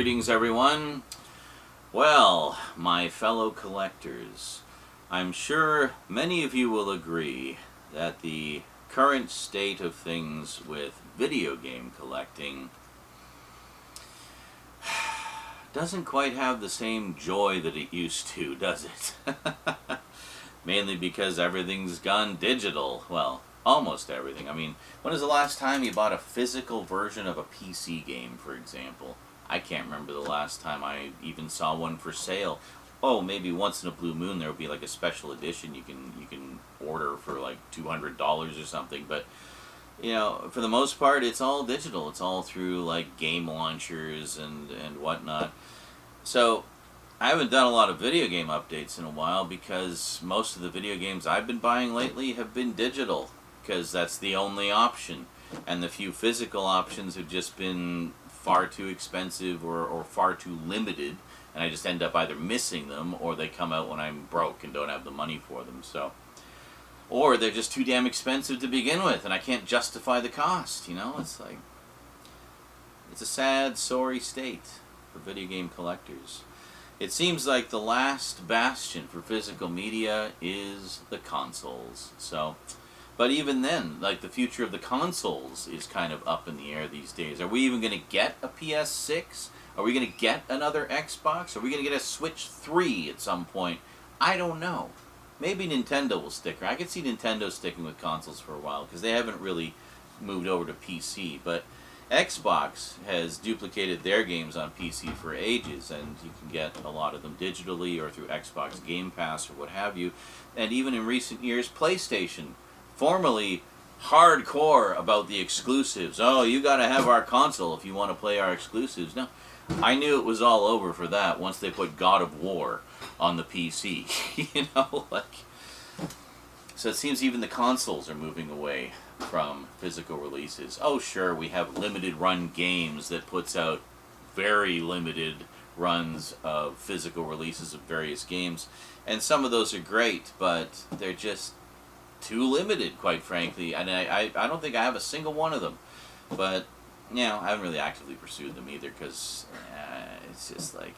Greetings, everyone. Well, my fellow collectors, I'm sure many of you will agree that the current state of things with video game collecting doesn't quite have the same joy that it used to, does it? Mainly because everything's gone digital. Well, almost everything. I mean, when was the last time you bought a physical version of a PC game, for example? I can't remember the last time I even saw one for sale. Oh, maybe once in a blue moon there would be like a special edition you can order for like $200 or something. But you know, for the most part, it's all digital. It's all through like game launchers and whatnot. So I haven't done a lot of video game updates in a while because most of the video games I've been buying lately have been digital because that's the only option, and the few physical options have just been far too expensive or far too limited, and I just end up either missing them or they come out when I'm broke and don't have the money for them. So, or they're just too damn expensive to begin with and I can't justify the cost, you know? It's like, it's a sad, sorry state for video game collectors. It seems like the last bastion for physical media is the consoles. So, but even then, like, the future of the consoles is kind of up in the air these days. Are we even going to get a PS6? Are we going to get another Xbox? Are we going to get a Switch 3 at some point? I don't know. Maybe Nintendo will stick around. I could see Nintendo sticking with consoles for a while because they haven't really moved over to PC. But Xbox has duplicated their games on PC for ages, and you can get a lot of them digitally or through Xbox Game Pass or what have you. And even in recent years, PlayStation, formerly hardcore about the exclusives. Oh, you got to have our console if you want to play our exclusives. No, I knew it was all over for that once they put God of War on the PC. You know, like, so it seems even the consoles are moving away from physical releases. Oh, sure, we have limited run games that puts out very limited runs of physical releases of various games, and some of those are great, but they're just too limited, quite frankly, and I don't think I have a single one of them. But, you know, I haven't really actively pursued them either, because it's just like,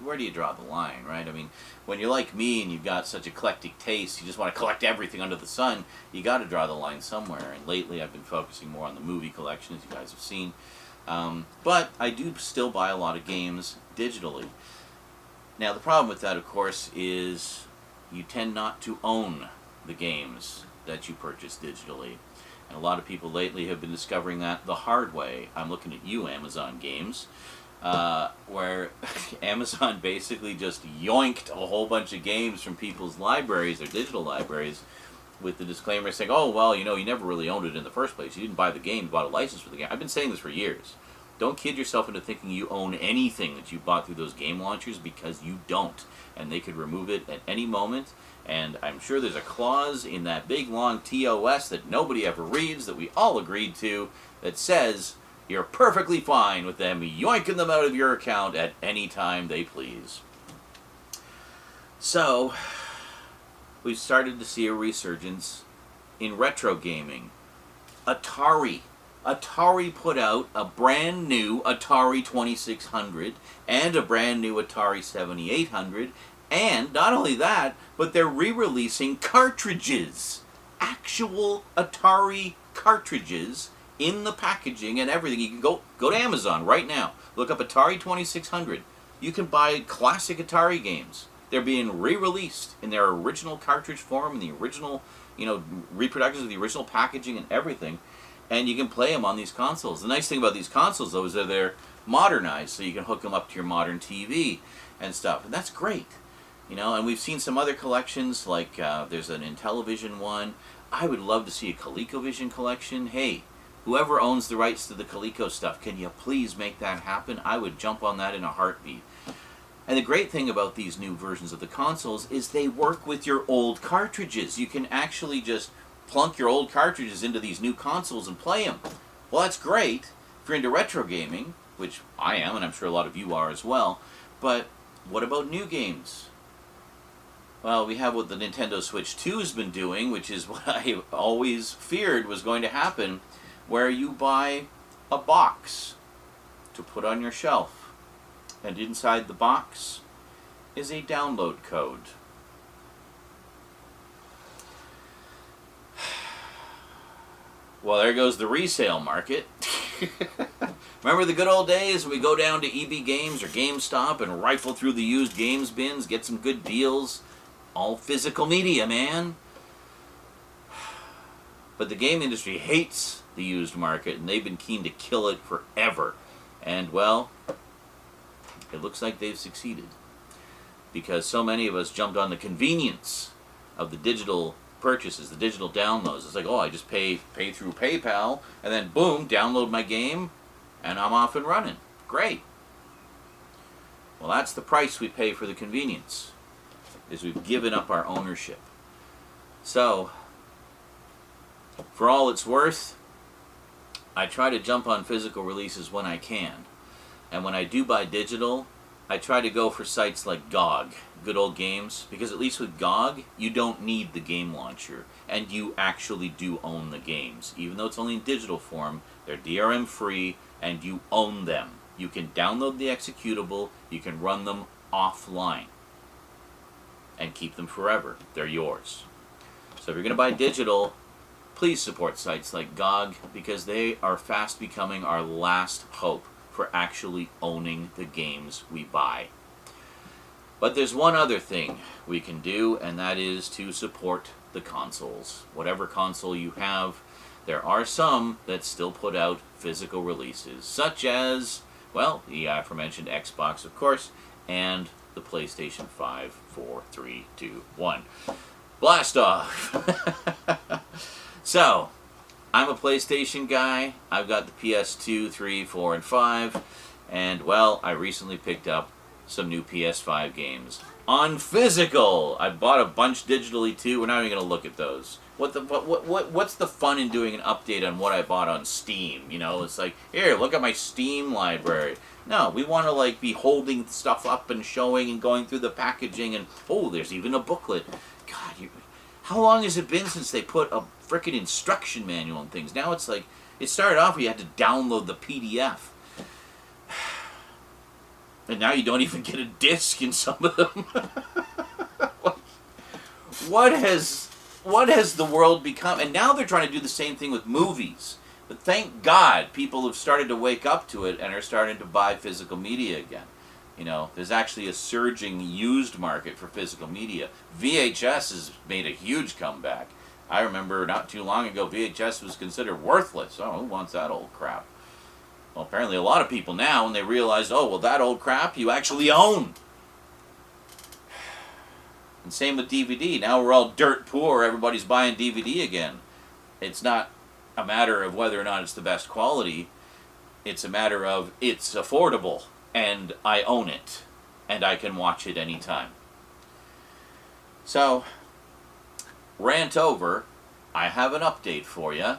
where do you draw the line, right? I mean, when you're like me and you've got such eclectic taste, you just want to collect everything under the sun, you got to draw the line somewhere. And lately I've been focusing more on the movie collection, as you guys have seen. But I do still buy a lot of games digitally. Now, the problem with that, of course, is you tend not to own the games that you purchase digitally. And a lot of people lately have been discovering that the hard way. I'm looking at you, Amazon Games, where Amazon basically just yoinked a whole bunch of games from people's libraries, their digital libraries, with the disclaimer saying, oh, well, you know, you never really owned it in the first place. You didn't buy the game, you bought a license for the game. I've been saying this for years. Don't kid yourself into thinking you own anything that you bought through those game launchers, because you don't. And they could remove it at any moment. And I'm sure there's a clause in that big long TOS that nobody ever reads, that we all agreed to, that says you're perfectly fine with them yoinking them out of your account at any time they please. So, we've started to see a resurgence in retro gaming. Atari put out a brand new Atari 2600 and a brand new Atari 7800, and not only that, but they're re-releasing cartridges, actual Atari cartridges in the packaging and everything. You can go to Amazon right now, look up Atari 2600. You can buy classic Atari games. They're being re-released in their original cartridge form, in the original, you know, reproductions of the original packaging and everything. And you can play them on these consoles. The nice thing about these consoles, though, is that they're modernized, so you can hook them up to your modern TV and stuff. And that's great. You know, and we've seen some other collections, like there's an Intellivision one. I would love to see a ColecoVision collection. Hey, whoever owns the rights to the Coleco stuff, can you please make that happen? I would jump on that in a heartbeat. And the great thing about these new versions of the consoles is they work with your old cartridges. You can actually just plunk your old cartridges into these new consoles and play them. Well, that's great if you're into retro gaming, which I am, and I'm sure a lot of you are as well. But what about new games? Well, we have what the Nintendo Switch 2 has been doing, which is what I always feared was going to happen, where you buy a box to put on your shelf. And inside the box is a download code. Well, there goes the resale market. Remember the good old days when we go down to EB Games or GameStop and rifle through the used games bins, get some good deals? All physical media, man. But the game industry hates the used market, and they've been keen to kill it forever. And, well, it looks like they've succeeded. Because so many of us jumped on the convenience of the digital purchases, the digital downloads. It's like, oh, I just pay through PayPal, and then boom, download my game, and I'm off and running. Great. Well, that's the price we pay for the convenience, is we've given up our ownership. So, for all it's worth, I try to jump on physical releases when I can. And when I do buy digital, I try to go for sites like GOG, Good Old Games, because at least with GOG, you don't need the game launcher, and you actually do own the games. Even though it's only in digital form, they're DRM free, and you own them. You can download the executable, you can run them offline, and keep them forever. They're yours. So if you're going to buy digital, please support sites like GOG, because they are fast becoming our last hope for actually owning the games we buy. But there's one other thing we can do, and that is to support the consoles. Whatever console you have, there are some that still put out physical releases, such as, well, the aforementioned Xbox, of course, and the PlayStation 5, 4, 3, 2, 1. Blast off! So, I'm a PlayStation guy. I've got the PS2, 3, 4, and 5. And, well, I recently picked up some new PS5 games on physical. I bought a bunch digitally, too. We're not even going to look at those. What's the fun in doing an update on what I bought on Steam? You know, it's like, here, look at my Steam library. No, we want to, like, be holding stuff up and showing and going through the packaging. And, oh, there's even a booklet. God, how long has it been since they put a frickin' instruction manual and things? Now it's like, it started off where you had to download the PDF. And now you don't even get a disc in some of them. What has the world become? And now they're trying to do the same thing with movies. But thank God people have started to wake up to it and are starting to buy physical media again. You know, there's actually a surging used market for physical media. VHS has made a huge comeback. I remember not too long ago, VHS was considered worthless. Oh, who wants that old crap? Well, apparently a lot of people now, when they realize, oh, well, that old crap you actually own. And same with DVD. Now we're all dirt poor. Everybody's buying DVD again. It's not a matter of whether or not it's the best quality. It's a matter of it's affordable. And I own it, and I can watch it anytime. So, rant over, I have an update for you.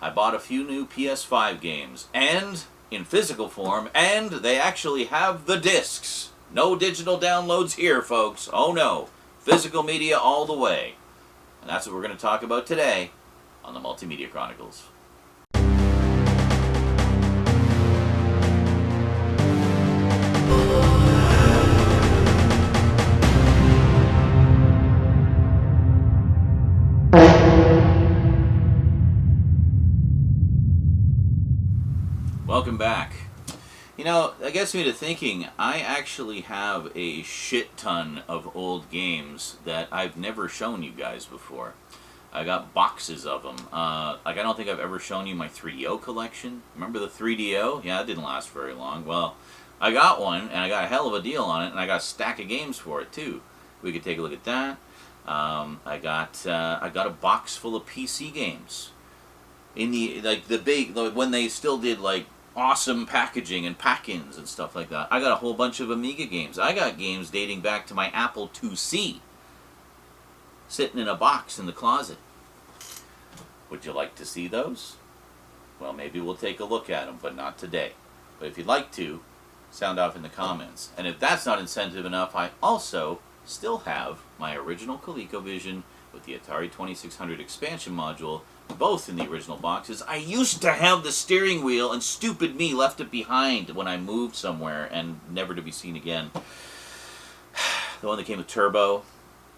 I bought a few new PS5 games, and in physical form, and they actually have the discs. No digital downloads here, folks. Oh no, physical media all the way. And that's what we're going to talk about today on the Multimedia Chronicles. Welcome back. You know, that gets me to thinking, I actually have a shit ton of old games that I've never shown you guys before. I got boxes of them. Like, I don't think I've ever shown you my 3DO collection. Remember the 3DO? Yeah, it didn't last very long. Well, I got one, and I got a hell of a deal on it, and I got a stack of games for it, too. We could take a look at that. I got a box full of PC games. In the, like, the big, like, when they still did, like, awesome packaging and pack-ins and stuff like that. I got a whole bunch of Amiga games. I got games dating back to my Apple IIc sitting in a box in the closet. Would you like to see those? Well, maybe we'll take a look at them, but not today. But if you'd like to, sound off in the comments. And if that's not incentive enough, I also still have my original ColecoVision with the Atari 2600 expansion module, both in the original boxes. I used to have the steering wheel, and stupid me left it behind when I moved somewhere and never to be seen again. The one that came with turbo.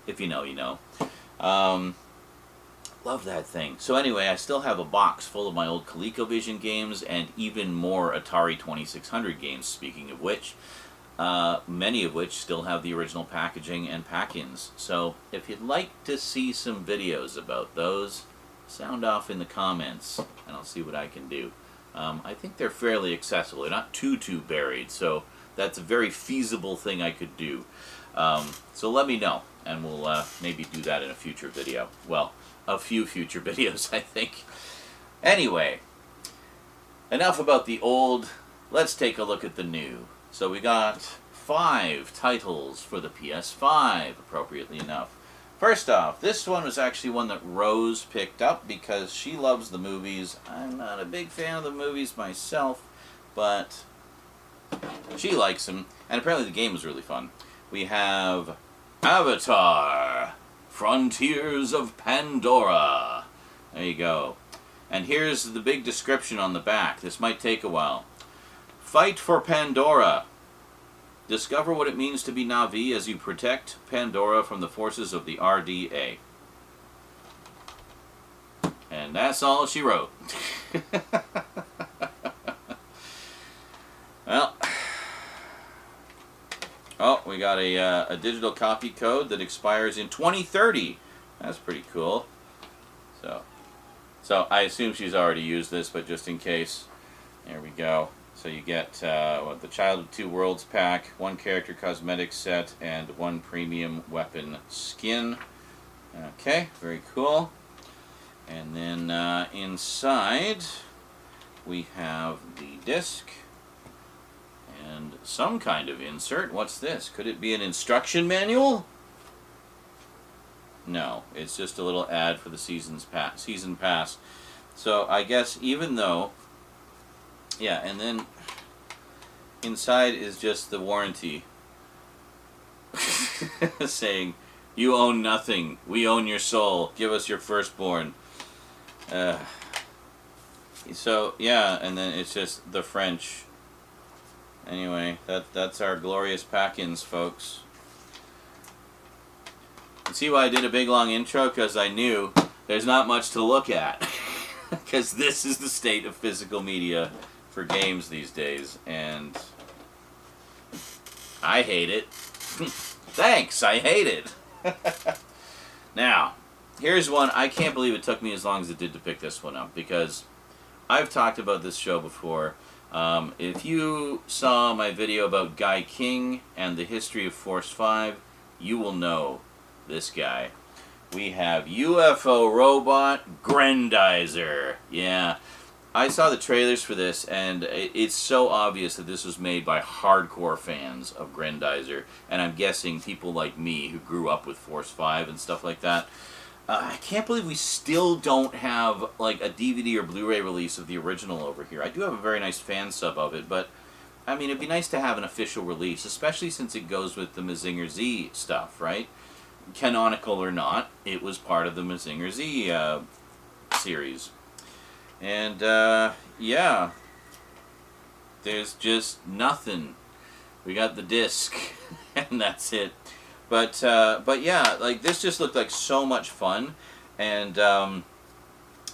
If you know, you know. Love that thing. So anyway, I still have a box full of my old ColecoVision games and even more Atari 2600 games, speaking of which. Many of which still have the original packaging and pack-ins. So if you'd like to see some videos about those, sound off in the comments and I'll see what I can do. I think they're fairly accessible. They're not too buried, so that's a very feasible thing I could do. So let me know, and we'll maybe do that in a future video. Well, a few future videos, I think. Anyway, enough about the old. Let's take a look at the new. So we got 5 titles for the PS5, appropriately enough. First off, this one was actually one that Rose picked up because she loves the movies. I'm not a big fan of the movies myself, but she likes them, and apparently the game was really fun. We have Avatar: Frontiers of Pandora. There you go. And here's the big description on the back. This might take a while. Fight for Pandora. Discover what it means to be Na'vi as you protect Pandora from the forces of the RDA. And that's all she wrote. Well, oh, we got a digital copy code that expires in 2030. That's pretty cool. So I assume she's already used this, but just in case, there we go. So you get the Child of Two Worlds pack, 1 character cosmetic set, and 1 premium weapon skin. Okay, very cool. And then inside we have the disc and some kind of insert. What's this? Could it be an instruction manual? No, it's just a little ad for the season pass. So I guess even though, yeah, and then inside is just the warranty saying, you own nothing, we own your soul, give us your firstborn. So yeah, and then it's just the French. Anyway, that's our glorious pack-ins, folks. You see why I did a big long intro? Because I knew there's not much to look at. Because this is the state of physical media for games these days, and I hate it. Thanks, I hate it. Now, here's one. I can't believe it took me as long as it did to pick this one up, because I've talked about this show before. If you saw my video about Guy King and the history of Force 5, you will know this guy. We have UFO robot Grendizer. Yeah, I saw the trailers for this, and it's so obvious that this was made by hardcore fans of Grendizer, and I'm guessing people like me who grew up with Force 5 and stuff like that. I can't believe we still don't have like a DVD or Blu-ray release of the original over here. I do have a very nice fan sub of it, but I mean, it'd be nice to have an official release, especially since it goes with the Mazinger Z stuff, right? Canonical or not, it was part of the Mazinger Z series. And yeah, there's just nothing. We got the disc, and that's it. But yeah, like this just looked like so much fun, and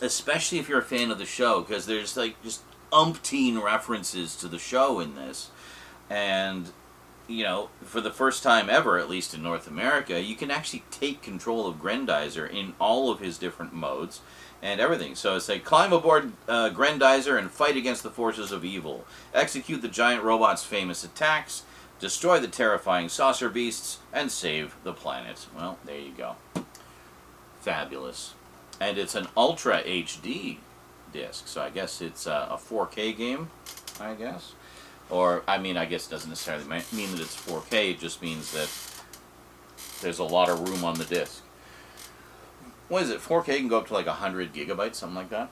especially if you're a fan of the show, because there's like just umpteen references to the show in this, and you know, for the first time ever, at least in North America, you can actually take control of Grendizer in all of his different modes and everything. So it's like, climb aboard Grendizer and fight against the forces of evil. Execute the giant robot's famous attacks. Destroy the terrifying saucer beasts. And save the planet. Well, there you go. Fabulous. And it's an Ultra HD disc, so I guess it's a 4K game, I guess. Or, I mean, I guess it doesn't necessarily mean that it's 4K, it just means that there's a lot of room on the disc. What is it, 4K can go up to like 100 gigabytes, something like that?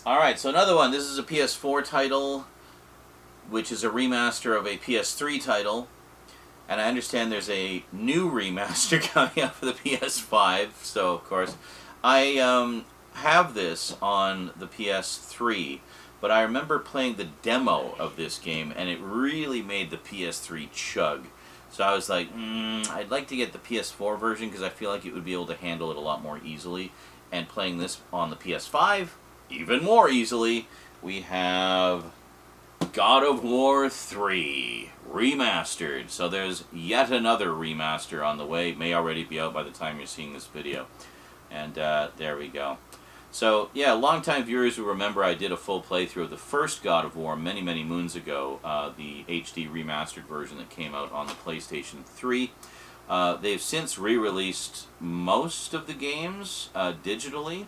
Alright, so another one, this is a PS4 title, which is a remaster of a PS3 title. And I understand there's a new remaster coming out for the PS5, so of course, I have this on the PS3, but I remember playing the demo of this game, and it really made the PS3 chug. So I was like, I'd like to get the PS4 version because I feel like it would be able to handle it a lot more easily. And playing this on the PS5, even more easily, we have God of War 3 Remastered. So there's yet another remaster on the way. It may already be out by the time you're seeing this video. And there we go. So, yeah, longtime viewers will remember I did a full playthrough of the first God of War many, many moons ago, the HD remastered version that came out on the PlayStation 3. They've since re-released most of the games digitally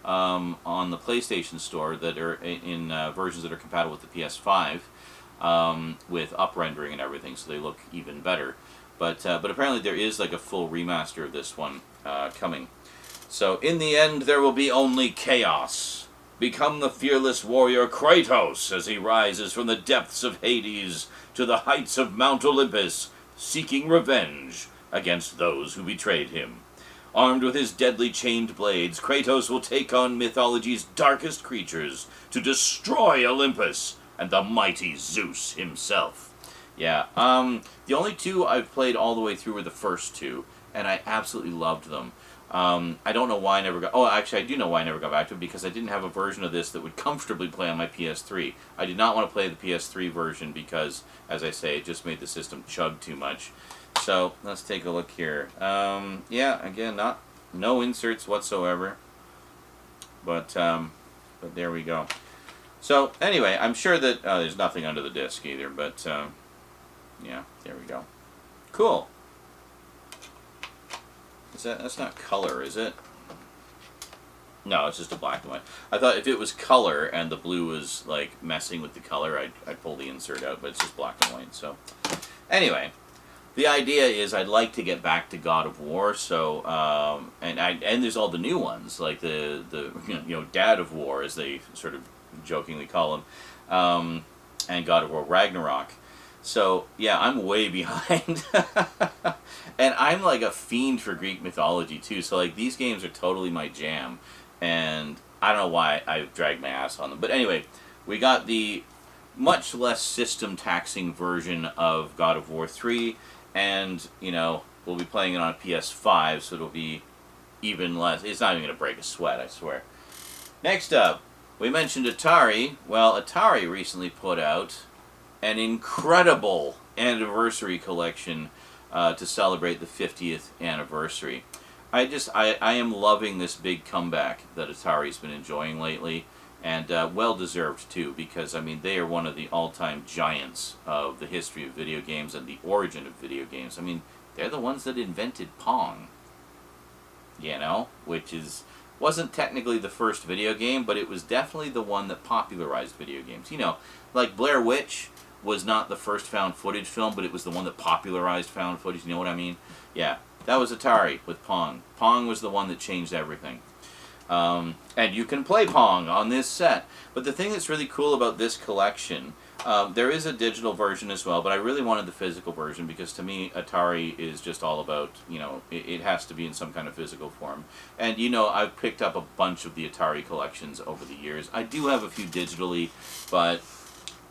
on the PlayStation Store that are in versions that are compatible with the PS5 with up-rendering and everything, so they look even better. But apparently there is like a full remaster of this one coming. So, in the end, there will be only chaos. Become the fearless warrior Kratos as he rises from the depths of Hades to the heights of Mount Olympus, seeking revenge against those who betrayed him. Armed with his deadly chained blades, Kratos will take on mythology's darkest creatures to destroy Olympus and the mighty Zeus himself. Yeah, the only two I've played all the way through were the first two, and I absolutely loved them. I don't know why I never got... Oh, actually, I do know why I never got back to it, because I didn't have a version of this that would comfortably play on my PS3. I did not want to play the PS3 version because, as I say, it just made the system chug too much. So, let's take a look here. Yeah, again, no inserts whatsoever. But there we go. So, anyway, I'm sure that... there's nothing under the disc either, but... yeah, there we go. Cool. That's not color, is it? No, it's just a black and white. I thought if it was color and the blue was like messing with the color, I'd pull the insert out, but it's just black and white. So, anyway, the idea is I'd like to get back to God of War. So, and there's all the new ones, like the Dad of War, as they sort of jokingly call him, and God of War Ragnarok. So, yeah, I'm way behind. And I'm like a fiend for Greek mythology, too. So, like, these games are totally my jam. And I don't know why I've dragged my ass on them. But anyway, we got the much less system-taxing version of God of War 3. And, we'll be playing it on a PS5, so it'll be even less. It's not even going to break a sweat, I swear. Next up, we mentioned Atari. Well, Atari recently put out an incredible anniversary collection to celebrate the 50th anniversary. I am loving this big comeback that Atari's been enjoying lately, and well-deserved too, because, I mean, they are one of the all-time giants of the history of video games and the origin of video games. I mean, they're the ones that invented Pong, which wasn't technically the first video game, but it was definitely the one that popularized video games. Like Blair Witch was not the first found footage film, but it was the one that popularized found footage. You know what I mean? Yeah, that was Atari with Pong. Pong was the one that changed everything. And you can play Pong on this set. But the thing that's really cool about this collection, there is a digital version as well, but I really wanted the physical version because to me, Atari is just all about, it has to be in some kind of physical form. And, I've picked up a bunch of the Atari collections over the years. I do have a few digitally, but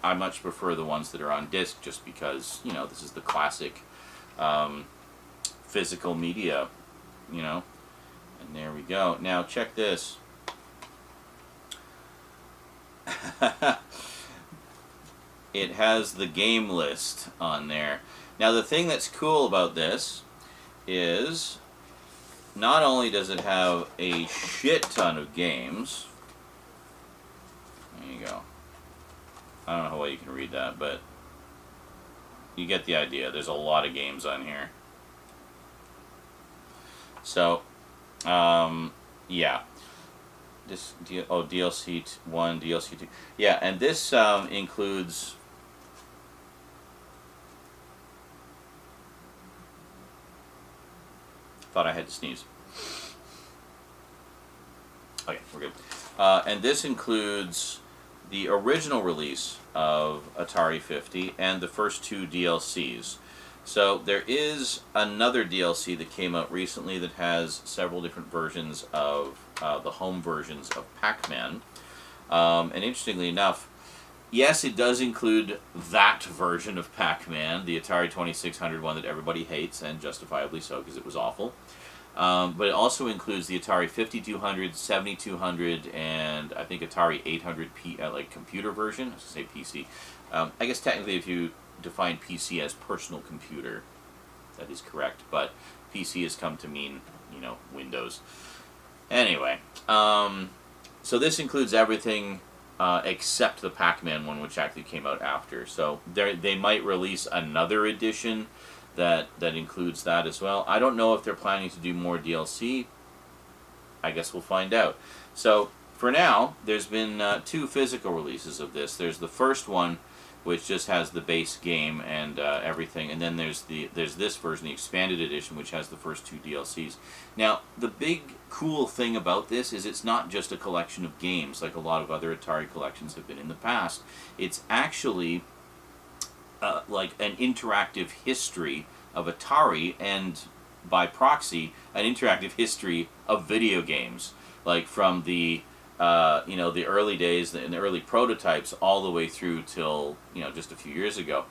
I much prefer the ones that are on disc just because, this is the classic physical media, And there we go. Now, check this. It has the game list on there. Now, the thing that's cool about this is not only does it have a shit ton of games. There you go. I don't know how well you can read that, but you get the idea. There's a lot of games on here. So, yeah. This DLC 1, DLC 2. Yeah, and this includes... Thought I had to sneeze. Okay, we're good. And this includes the original release of Atari 50 and the first two DLCs. So there is another DLC that came out recently that has several different versions of the home versions of Pac-Man. And interestingly enough, yes, it does include that version of Pac-Man, the Atari 2600 one that everybody hates, and justifiably so because it was awful. But it also includes the Atari 5200, 7200, and I think Atari 800 like computer version. I was going to say PC. I guess technically if you define PC as personal computer, that is correct. But PC has come to mean, you know, Windows. Anyway, so this includes everything except the Pac-Man one, which actually came out after. So they might release another edition that includes that as well. I don't know if they're planning to do more DLC. I guess we'll find out. So for now, there's been 2 physical releases of this. There's the first one, which just has the base game and everything, and then there's this version, the expanded edition, which has the first 2 DLCs. Now, the big cool thing about this is it's not just a collection of games like a lot of other Atari collections have been in the past. It's actually like an interactive history of Atari, and by proxy, an interactive history of video games, like from the you know, the early days and the early prototypes all the way through till, you know, just a few years ago.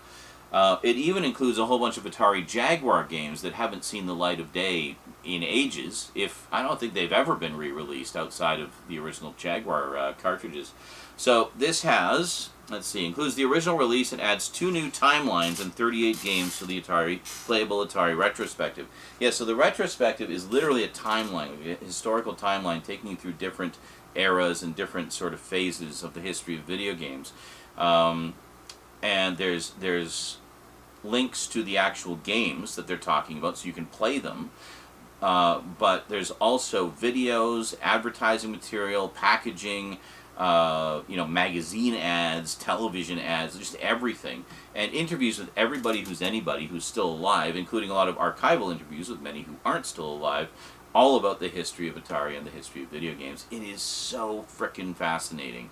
It even includes a whole bunch of Atari Jaguar games that haven't seen the light of day in ages. I don't think they've ever been re-released outside of the original Jaguar cartridges. So this has, let's see, includes the original release and adds 2 new timelines and 38 games to the playable Atari retrospective. Yeah, so the retrospective is literally a timeline, a historical timeline taking you through different eras and different sort of phases of the history of video games. And there's links to the actual games that they're talking about, so you can play them. But there's also videos, advertising material, packaging, you know, magazine ads, television ads, just everything. And interviews with everybody who's still alive, including a lot of archival interviews with many who aren't still alive, all about the history of Atari and the history of video games. It is so frickin' fascinating.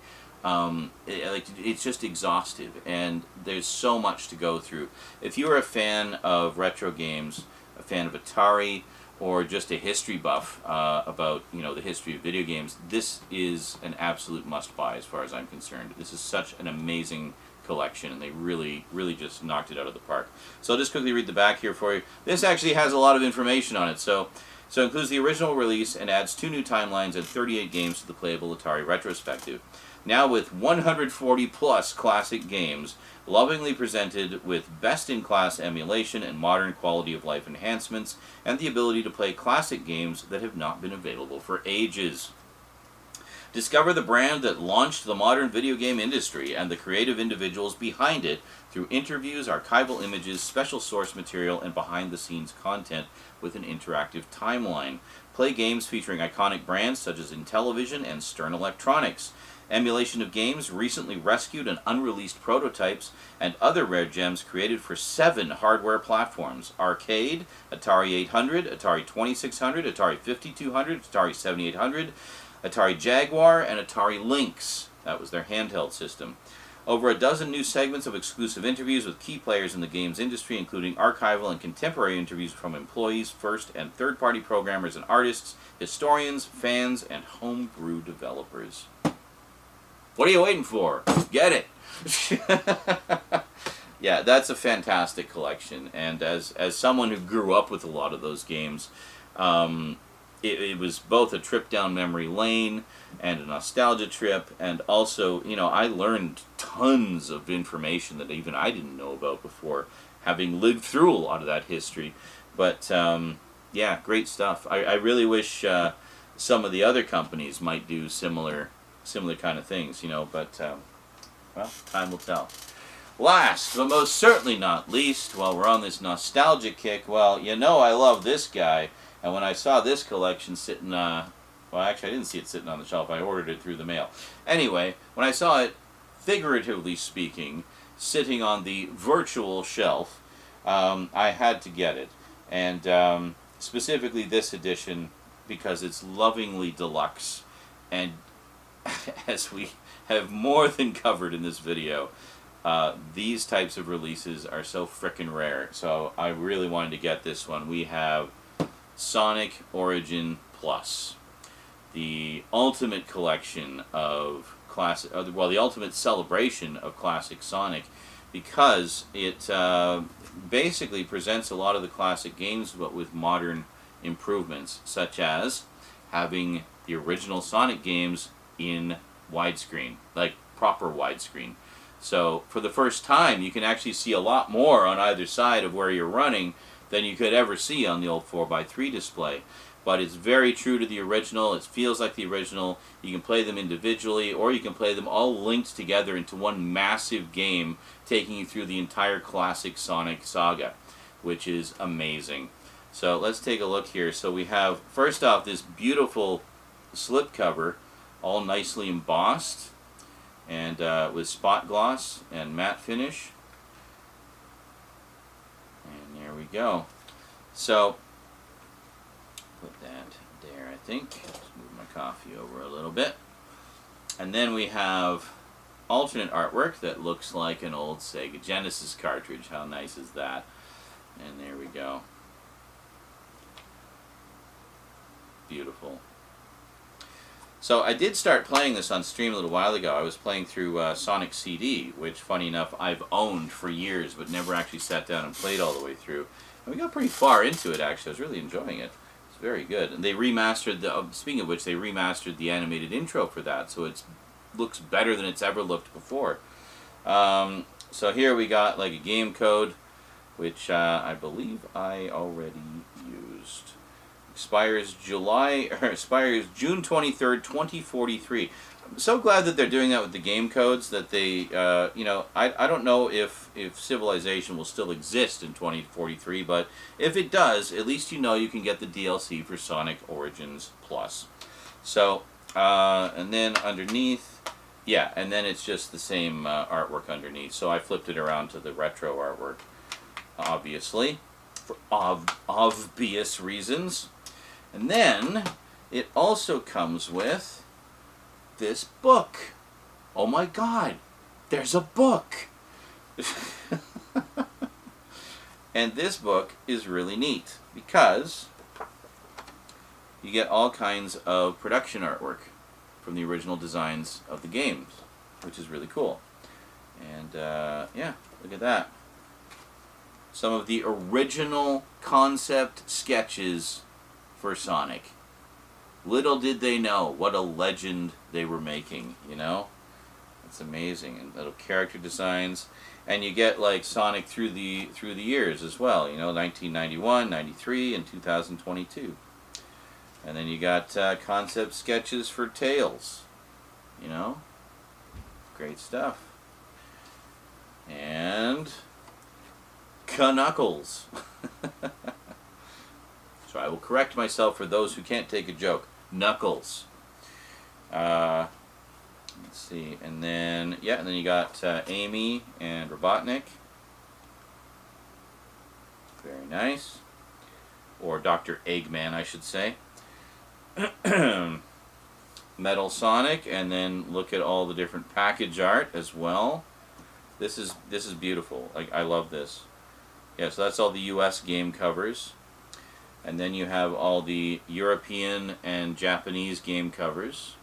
It's just exhaustive, and there's so much to go through. If you're a fan of retro games, a fan of Atari, or just a history buff about, you know, the history of video games, this is an absolute must-buy as far as I'm concerned. This is such an amazing collection, and they really, really just knocked it out of the park. So I'll just quickly read the back here for you. This actually has a lot of information on it. So it includes the original release and adds 2 new timelines and 38 games to the playable Atari retrospective. Now with 140 plus classic games, lovingly presented with best-in-class emulation and modern quality of life enhancements, and the ability to play classic games that have not been available for ages. Discover the brand that launched the modern video game industry and the creative individuals behind it through interviews, archival images, special source material, and behind-the-scenes content with an interactive timeline. Play games featuring iconic brands such as Intellivision and Stern Electronics. Emulation of games recently rescued and unreleased prototypes, and other rare gems created for 7 hardware platforms: Arcade, Atari 800, Atari 2600, Atari 5200, Atari 7800, Atari Jaguar, and Atari Lynx. That was their handheld system. Over a dozen new segments of exclusive interviews with key players in the games industry, including archival and contemporary interviews from employees, first and third-party programmers and artists, historians, fans, and homebrew developers. What are you waiting for? Get it! Yeah, that's a fantastic collection, and as someone who grew up with a lot of those games, it was both a trip down memory lane and a nostalgia trip, and also, you know, I learned tons of information that even I didn't know about before, having lived through a lot of that history. But yeah, great stuff. I really wish some of the other companies might do similar kind of things, you know, but well, time will tell. Last, but most certainly not least, while we're on this nostalgia kick, well, you know I love this guy, and when I saw this collection sitting, well, actually I didn't see it sitting on the shelf, I ordered it through the mail. Anyway, when I saw it, figuratively speaking, sitting on the virtual shelf, I had to get it, and specifically this edition, because it's lovingly deluxe, and as we have more than covered in this video, these types of releases are so frickin' rare. So I really wanted to get this one. We have Sonic Origin Plus, the ultimate collection of classic, well, the ultimate celebration of classic Sonic, because it basically presents a lot of the classic games but with modern improvements, such as having the original Sonic games in widescreen, like proper widescreen. So for the first time, you can actually see a lot more on either side of where you're running than you could ever see on the old 4x3 display. But it's very true to the original. It feels like the original. You can play them individually, or you can play them all linked together into one massive game, taking you through the entire classic Sonic saga, which is amazing. So let's take a look here. So we have, first off, this beautiful slipcover, all nicely embossed, and with spot gloss and matte finish. And there we go. So put that there, I think. Let's move my coffee over a little bit. And then we have alternate artwork that looks like an old Sega Genesis cartridge. How nice is that? And there we go. Beautiful. So I did start playing this on stream a little while ago. I was playing through Sonic CD, which, funny enough, I've owned for years, but never actually sat down and played all the way through. And we got pretty far into it, actually. I was really enjoying it. It's very good. And they remastered, speaking of which, they remastered the animated intro for that, so it looks better than it's ever looked before. So here we got like a game code, which I believe I already used. Expires June 23rd, 2043. I'm so glad that they're doing that with the game codes, that they, you know, I don't know if Civilization will still exist in 2043, but if it does, at least you know you can get the DLC for Sonic Origins Plus. So, and then underneath, yeah, and then it's just the same artwork underneath. So I flipped it around to the retro artwork, obviously, for obvious reasons. And then it also comes with this book. Oh my God, there's a book. And this book is really neat because you get all kinds of production artwork from the original designs of the games, which is really cool. And yeah, look at that. Some of the original concept sketches for Sonic. Little did they know what a legend they were making, you know? It's amazing. And little character designs. And you get like Sonic through the years as well, you know, 1991, 93, and 2022. And then you got concept sketches for Tails, you know? Great stuff. And Knuckles. So I will correct myself for those who can't take a joke. Knuckles. Let's see, and then yeah, and then you got Amy and Robotnik. Very nice. Or Dr. Eggman, I should say. Metal Sonic, and then look at all the different package art as well. This is beautiful. Like, I love this. Yeah, so that's all the US game covers. And then you have all the European and Japanese game covers.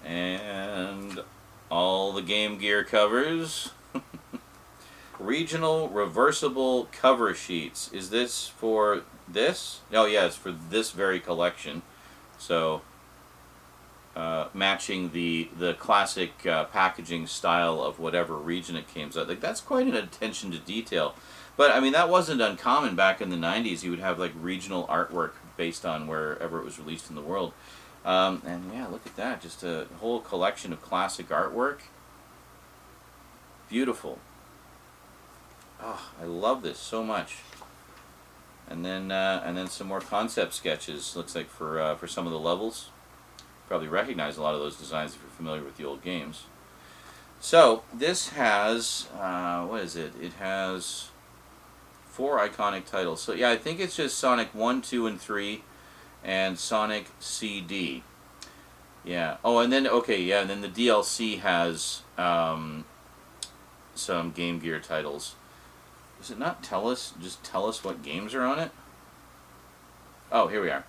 And all the Game Gear covers. Regional reversible cover sheets. Is this for this? Oh yeah, it's for this very collection. So matching the classic packaging style of whatever region it came out. Like, that's quite an attention to detail. But I mean, that wasn't uncommon back in the 90s. You would have like regional artwork based on wherever it was released in the world. And yeah, look at that. Just a whole collection of classic artwork. Beautiful. Oh, I love this so much. And then some more concept sketches. Looks like for some of the levels. Probably recognize a lot of those designs if you're familiar with the old games. So this has what is it? It has 4 iconic titles. So yeah, I think it's just Sonic 1, 2, and 3, and Sonic CD. Yeah. Oh, and then, okay, yeah, and then the DLC has some Game Gear titles. Does it not tell us, just tell us what games are on it? Oh, here we are.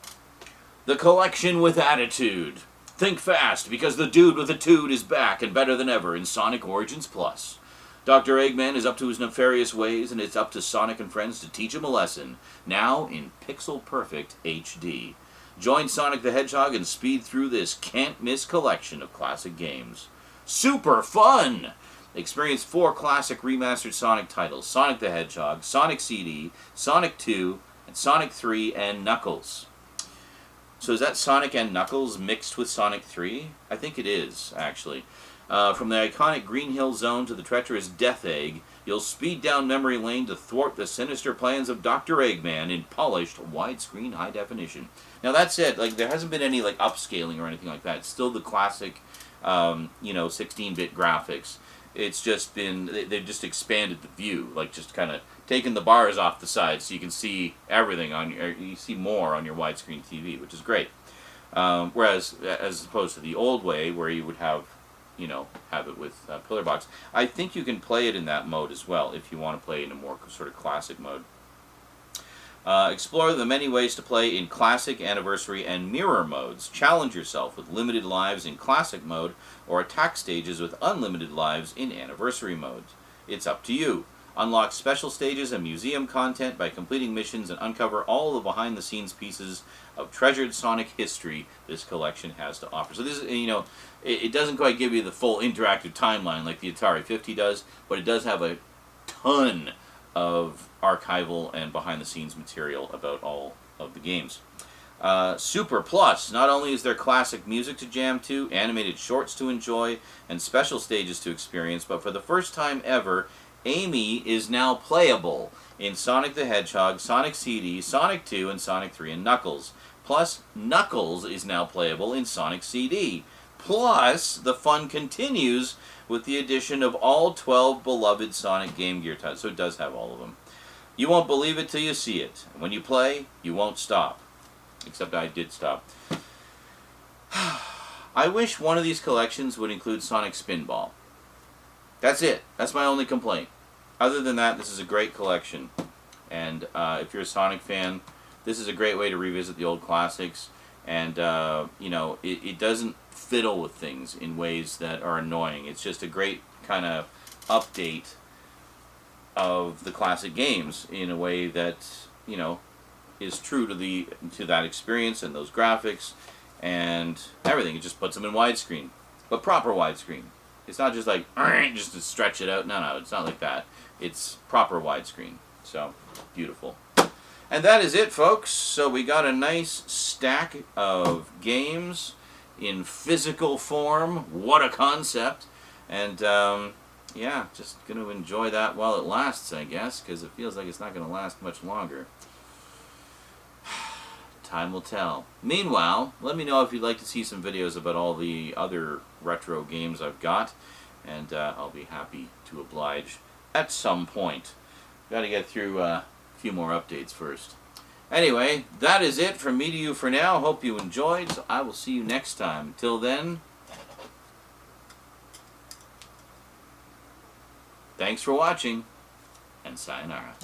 The Collection with Attitude. Think fast, because the dude with a tude is back and better than ever in Sonic Origins Plus. Dr. Eggman is up to his nefarious ways, and it's up to Sonic and friends to teach him a lesson, now in pixel-perfect HD. Join Sonic the Hedgehog and speed through this can't-miss collection of classic games. Super fun! Experience 4 classic remastered Sonic titles: Sonic the Hedgehog, Sonic CD, Sonic 2, and Sonic 3 and Knuckles. So is that Sonic and Knuckles mixed with Sonic 3? I think it is, actually. From the iconic Green Hill Zone to the treacherous Death Egg, you'll speed down memory lane to thwart the sinister plans of Dr. Eggman in polished, widescreen, high definition. Now that's it. Like, there hasn't been any like upscaling or anything like that. It's still the classic, 16-bit graphics. It's just been, they've just expanded the view, like just kind of taken the bars off the sides so you can see everything on your, you see more on your widescreen TV, which is great. Whereas, as opposed to the old way where you would have, have it with Pillar Box. I think you can play it in that mode as well if you want to play in a more sort of classic mode. Explore the many ways to play in Classic, Anniversary, and Mirror modes. Challenge yourself with limited lives in Classic mode or attack stages with unlimited lives in Anniversary mode. It's up to you. Unlock special stages and museum content by completing missions and uncover all the behind-the-scenes pieces of treasured Sonic history this collection has to offer. So this is, it doesn't quite give you the full interactive timeline like the Atari 50 does, but it does have a ton of archival and behind-the-scenes material about all of the games. Super Plus. Not only is there classic music to jam to, animated shorts to enjoy, and special stages to experience, but for the first time ever, Amy is now playable in Sonic the Hedgehog, Sonic CD, Sonic 2, and Sonic 3 and Knuckles. Plus, Knuckles is now playable in Sonic CD. Plus, the fun continues with the addition of all 12 beloved Sonic Game Gear titles. So it does have all of them. You won't believe it till you see it. When you play, you won't stop. Except I did stop. I wish one of these collections would include Sonic Spinball. That's it. That's my only complaint. Other than that, this is a great collection. And if you're a Sonic fan, this is a great way to revisit the old classics. And, it doesn't fiddle with things in ways that are annoying. It's just a great kind of update of the classic games in a way that, is true to that experience and those graphics and everything. It just puts them in widescreen, but proper widescreen. It's not just like just to stretch it out. No, it's not like that. It's proper widescreen. So beautiful. And that is it, folks. So we got a nice stack of games in physical form. What a concept. And yeah, just going to enjoy that while it lasts, I guess, because it feels like it's not going to last much longer. Time will tell. Meanwhile, let me know if you'd like to see some videos about all the other retro games I've got, and I'll be happy to oblige at some point. Got to get through a few more updates first. Anyway, that is it from me to you for now. Hope you enjoyed, so I will see you next time. Till then, thanks for watching, and sayonara.